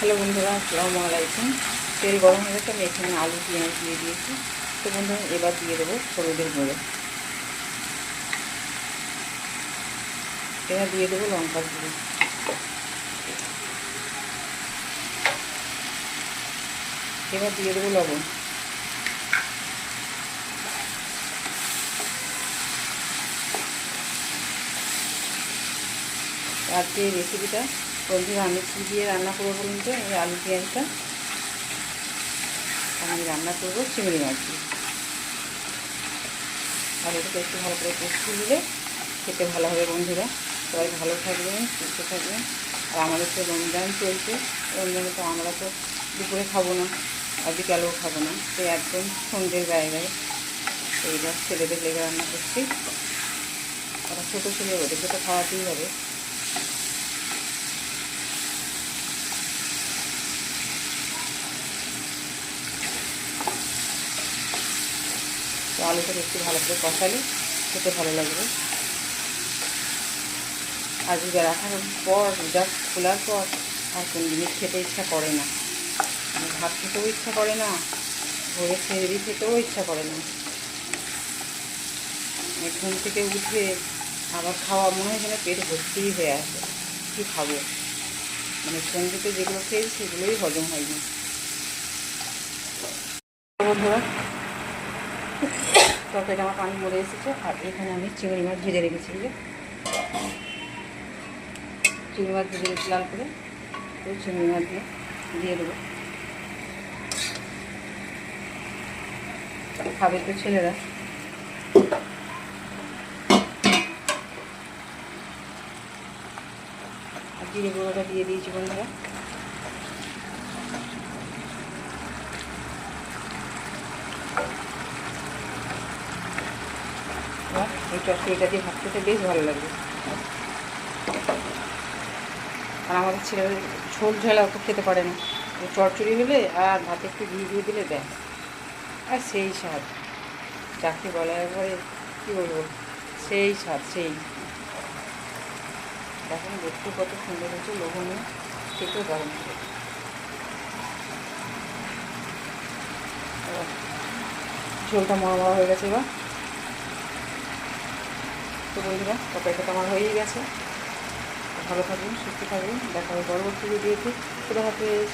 Hello বন্ধুরা, আসসালামু আলাইকুম। তেল গরম হয়ে গেছে, আমি এখানে আলু পেঁয়াজ দিয়ে দিয়েছি। তো বন্ধুরা, এবার দিয়ে দেবো হলুদের গুঁড়ো, এবার দিয়ে দেবো লঙ্কার গুঁড়ো, এবার দিয়ে দেবো লবণ। আজকে এই রেসিপিটা বন্ধুরা আমি কী দিয়ে রান্না করবো বলুন তো? এই আলু পেঁয়াজটা আমি রান্না করবো চিংড়ি মাছ দিয়ে। আর এটাকে একটু ভালো করে কষিয়ে নিলে খেতে ভালো হবে বন্ধুরা। সবাই ভালো থাকবেন, সুস্থ থাকবেন। আর আমাদের তো রমজান চলছে, রমজানে তো আমরা তো দুপুরে খাবো না আর বিকালেও খাবো না, তো একদম সন্ধ্যের গায়ে গায়ে এইবার ছেলেদের লেগে রান্না করছি। ওরা ছোটো ছেলে, ওদেরকে তো খাওয়াতেই হবে। তো আলুটা একটু ভালো করে কষালে খেতে ভালো লাগবে। আর রোজা রাখার পর, রোজা খোলার পর আর কোন জিনিস খেতে ইচ্ছা করে না। ভাত খেতেও ইচ্ছা করে না, ভোরে সেহরি খেতেও ইচ্ছা করে না। ঘুম থেকে উঠে আবার খাওয়া মনে হয় যেন পেট ভর্তিই হয়ে আসে। কী খাবো, মানে সন্ধ্যেতে যেগুলো খেয়েছি সেগুলোই হজম হয়নি। বন্ধুরা, তরকারিটা আমার পানি মরে এসেছে। আর এখানে আমি চিংড়ি মাছ ভেজে রেখেছি, চিংড়ি মাছ ভেজে রেখেছি লাল করে। তো চিংড়ি মাছ দিয়ে দেবো। খাবে তো ছেলেরা। আর জিরে গুঁড়োটা দিয়ে দিয়েছি বন্ধুরা। এই চচ্চড়িটা দিয়ে ভাত খেতে বেশ ভালো লাগবে। আর আমাদের ছেলেরা ঝোল ঝালা অত খেতে পারে না, চচ্চড়ি হলে আর ভাতে একটু ঘি দিয়ে দিলে দেয়, আর সেই স্বাদ যাকে বলা একবারে কী বলবো, সেই স্বাদ। সেই দেখুন দেখতে কত সুন্দর হয়েছে, লোভনীয়, খেতেও দারুণ হবে। ঝোলটা মরা হয়ে গেছে এবার। তো বন্ধুরা, তরকারিটা তো আমার হয়েই গেছে। ভালো থাকবেন, সুস্থ থাকবেন, দেখা হবে পরবর্তী ভিডিওতে। খুদা হাফেজ।